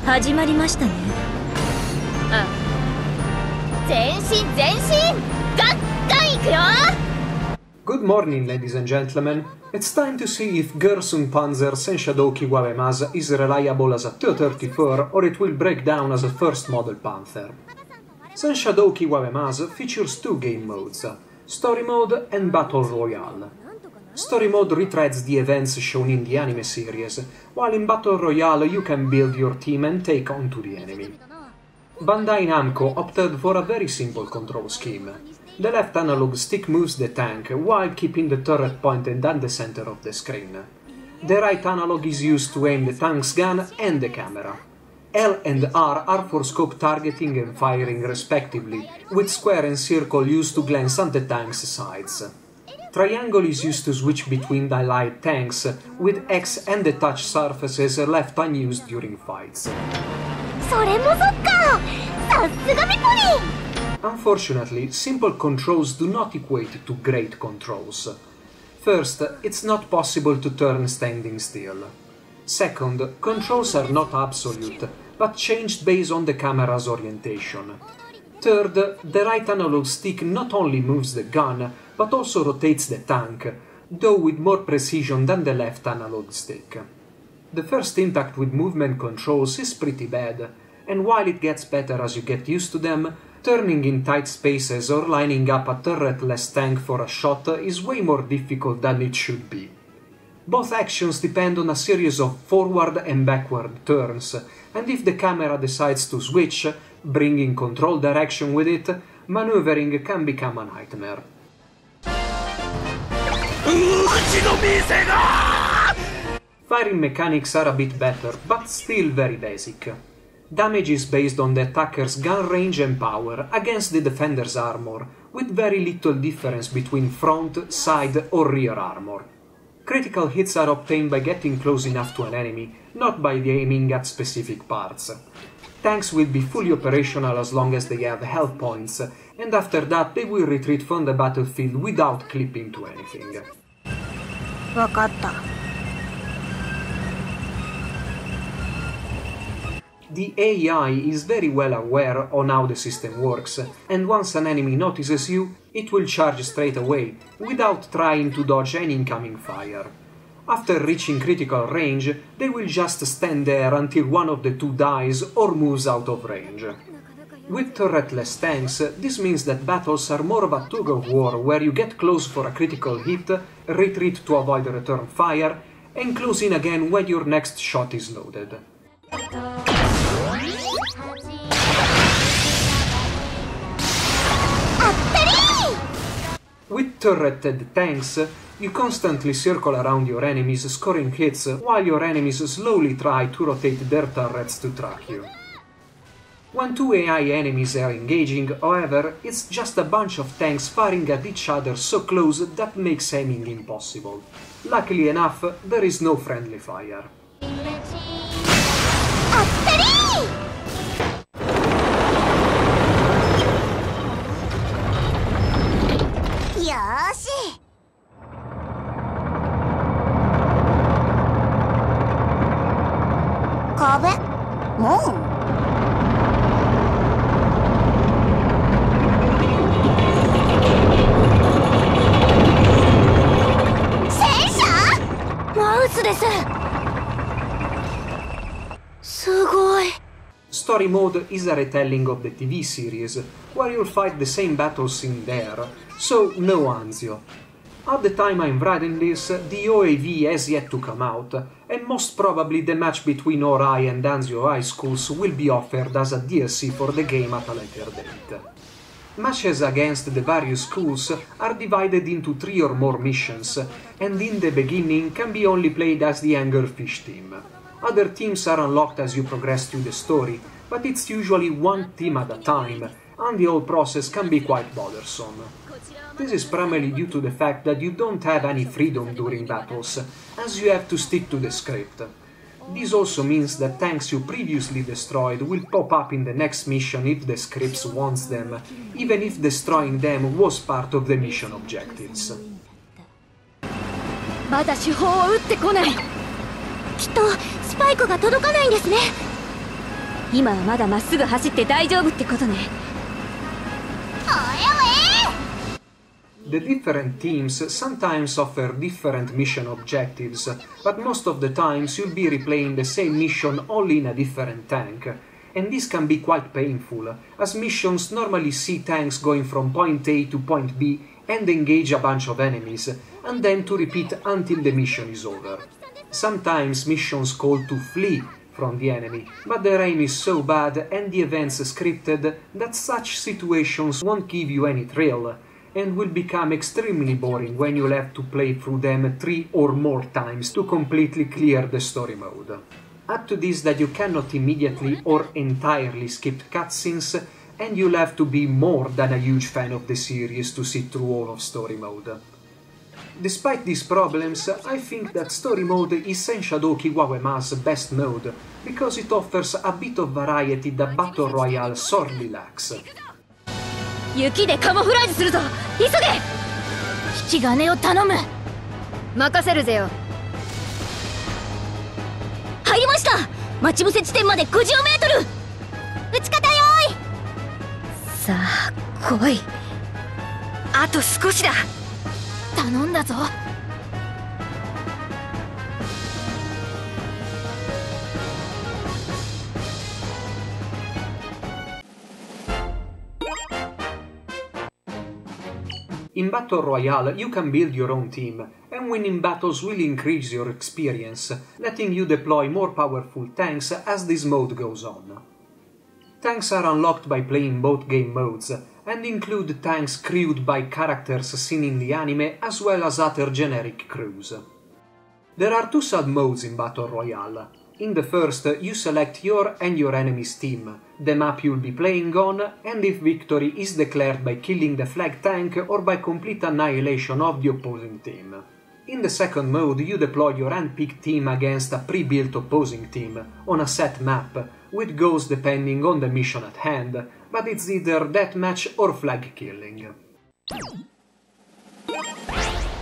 始まりましたね。あ、前進前進、ガンガン行くよ。 Good morning, ladies and gentlemen. It's time to see if Gersung Panzer Senshadou Kiwamemasu is reliable as a T-34 or it will break down as a first model Panther. Senshadou Kiwamemasu features two game modes, Story Mode and Battle Royale. Story Mode retreads the events shown in the anime series, while in Battle Royale you can build your team and take on to the enemy. Bandai Namco opted for a very simple control scheme. The left analog stick moves the tank, while keeping the turret pointed at the center of the screen. The right analog is used to aim the tank's gun and the camera. L and R are for scope targeting and firing respectively, with square and circle used to glance at the tank's sides. Triangle is used to switch between allied tanks, with X and the touch surfaces left unused during fights. Unfortunately, simple controls do not equate to great controls. First, it's not possible to turn standing still. Second, controls are not absolute, but changed based on the camera's orientation. Third, the right analog stick not only moves the gun, but also rotates the tank, though with more precision than the left analog stick. The first impact with movement controls is pretty bad, and while it gets better as you get used to them, turning in tight spaces or lining up a turretless tank for a shot is way more difficult than it should be. Both actions depend on a series of forward and backward turns, and if the camera decides to switch, bringing control direction with it, maneuvering can become a nightmare. Firing mechanics are a bit better, but still very basic. Damage is based on the attacker's gun range and power against the defender's armor, with very little difference between front, side or rear armor. Critical hits are obtained by getting close enough to an enemy, not by aiming at specific parts. Tanks will be fully operational as long as they have health points, and after that they will retreat from the battlefield without clipping to anything. わかった。 The AI is very well aware on how the system works, and once an enemy notices you, it will charge straight away, without trying to dodge any incoming fire. After reaching critical range, they will just stand there until one of the two dies or moves out of range. With turretless tanks, this means that battles are more of a tug-of-war where you get close for a critical hit, retreat to avoid return fire, and close in again when your next shot is loaded. With turreted tanks, you constantly circle around your enemies scoring hits while your enemies slowly try to rotate their turrets to track you. When two AI enemies are engaging, however, it's just a bunch of tanks firing at each other so close that makes aiming impossible. Luckily enough, there is no friendly fire. Story Mode is a retelling of the TV series, where you'll fight the same battles in there, so no Anzio. At the time I'm writing this, the OAV has yet to come out, and most probably the match between Orai and Anzio High Schools will be offered as a DLC for the game at a later date. Matches against the various schools are divided into 3 or more missions, and in the beginning can be only played as the Anglerfish team. Other teams are unlocked as you progress through the story, but it's usually one team at a time, and the whole process can be quite bothersome. This is primarily due to the fact that you don't have any freedom during battles, as you have to stick to the script. This also means that tanks you previously destroyed will pop up in the next mission if the script wants them, even if destroying them was part of the mission objectives. まだ手法を打ってこない。きっとスパイクが届かないんですね。今はまだまっすぐ走って大丈夫ってことね。 The different teams sometimes offer different mission objectives, but most of the times you'll be replaying the same mission only in a different tank. And this can be quite painful, as missions normally see tanks going from point A to point B and engage a bunch of enemies, and then to repeat until the mission is over. Sometimes missions call to flee from the enemy, but their aim is so bad and the events scripted that such situations won't give you any thrill, and will become extremely boring when you'll have to play through them 3 or more times to completely clear the story mode. Add to this that you cannot immediately or entirely skip cutscenes, and you'll have to be more than a huge fan of the series to sit through all of story mode. Despite these problems, I think that story mode is Senshadou Kiwamemasu's best mode, because it offers a bit of variety that Battle Royale sorely lacks. 雪でカモフラージュするぞ。急げ。引き金を頼む。任せるぜよ。入りました。待ち伏せ地点まで50メートル。撃ち方よい。さあ来い。あと少しだ。頼んだぞ。In Battle Royale, you can build your own team, and winning battles will increase your experience, letting you deploy more powerful tanks as this mode goes on. Tanks are unlocked by playing both game modes, and include tanks crewed by characters seen in the anime as well as other generic crews. There are 2 sub-modes in Battle Royale. In the first, you select your and your enemy's team, the map you'll be playing on, and if victory is declared by killing the flag tank or by complete annihilation of the opposing team. In the second mode, you deploy your handpicked team against a pre-built opposing team, on a set map, with goals depending on the mission at hand, but it's either deathmatch or flag killing.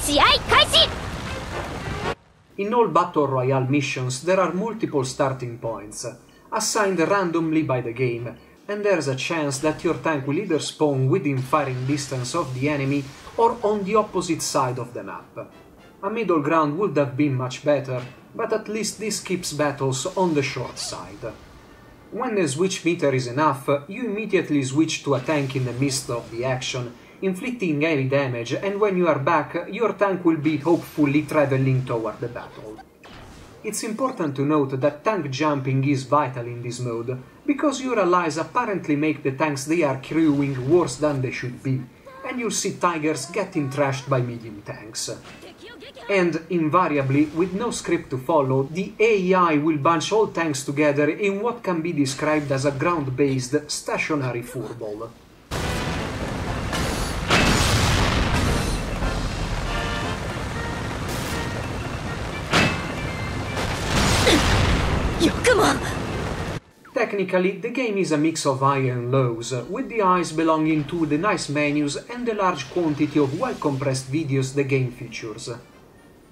試合開始。 In all Battle Royale missions there are multiple starting points, assigned randomly by the game, and there's a chance that your tank will either spawn within firing distance of the enemy or on the opposite side of the map. A middle ground would have been much better, but at least this keeps battles on the short side. When the switch meter is enough, you immediately switch to a tank in the midst of the action, inflicting heavy damage, and when you are back, your tank will be hopefully traveling toward the battle. It's important to note that tank jumping is vital in this mode, because your allies apparently make the tanks they are crewing worse than they should be, and you'll see tigers getting trashed by medium tanks. And, invariably, with no script to follow, the AI will bunch all tanks together in what can be described as a ground-based, stationary furball. よくも。 Technically, the game is a mix of high and lows, with the highs belonging to the nice menus and the large quantity of well-compressed videos the game features.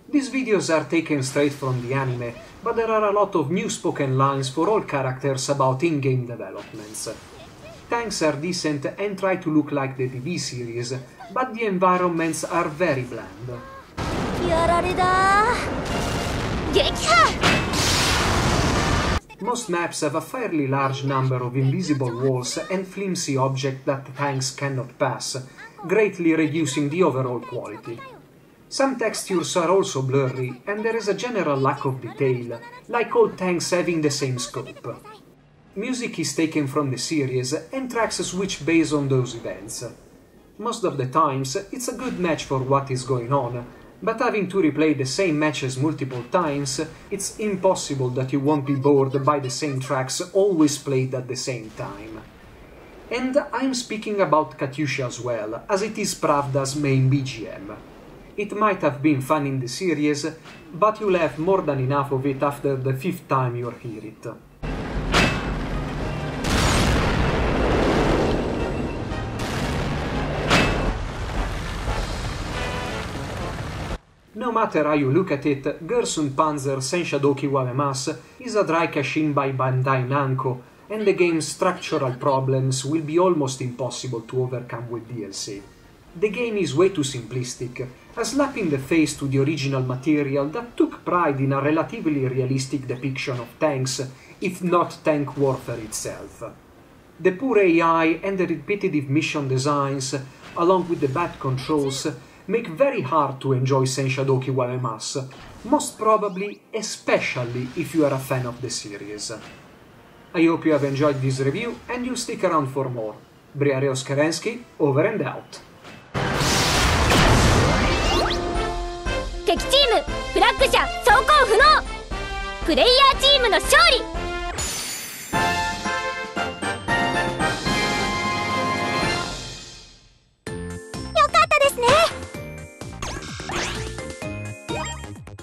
These videos are taken straight from the anime, but there are a lot of new spoken lines for all characters about in-game developments. Tanks are decent and try to look like the TV series, but the environments are very bland. やられだ。撃破。 Most maps have a fairly large number of invisible walls and flimsy objects that tanks cannot pass, greatly reducing the overall quality. Some textures are also blurry, and there is a general lack of detail, like all tanks having the same scope. Music is taken from the series, and tracks switch based on those events. Most of the times, it's a good match for what is going on, but having to replay the same matches multiple times, it's impossible that you won't be bored by the same tracks always played at the same time. And I'm speaking about Katyusha as well, as it is Pravda's main BGM. It might have been fun in the series, but you'll have more than enough of it after the 5th time you hear it. No matter how you look at it, Gersun Panzer Senshadou Kiwamemasu is a dry cash-in by Bandai Namco, and the game's structural problems will be almost impossible to overcome with DLC. The game is way too simplistic, a slap in the face to the original material that took pride in a relatively realistic depiction of tanks, if not tank warfare itself. The poor AI and the repetitive mission designs, along with the bad controls, make very hard to enjoy Senshadou Kiwamemasu, most probably especially if you are a fan of the series. I hope you have enjoyed this review and you'll stick around for more. Briareos Kerensky, over and out. 敵チームフラッグ車走行不能プレイヤーチームの勝利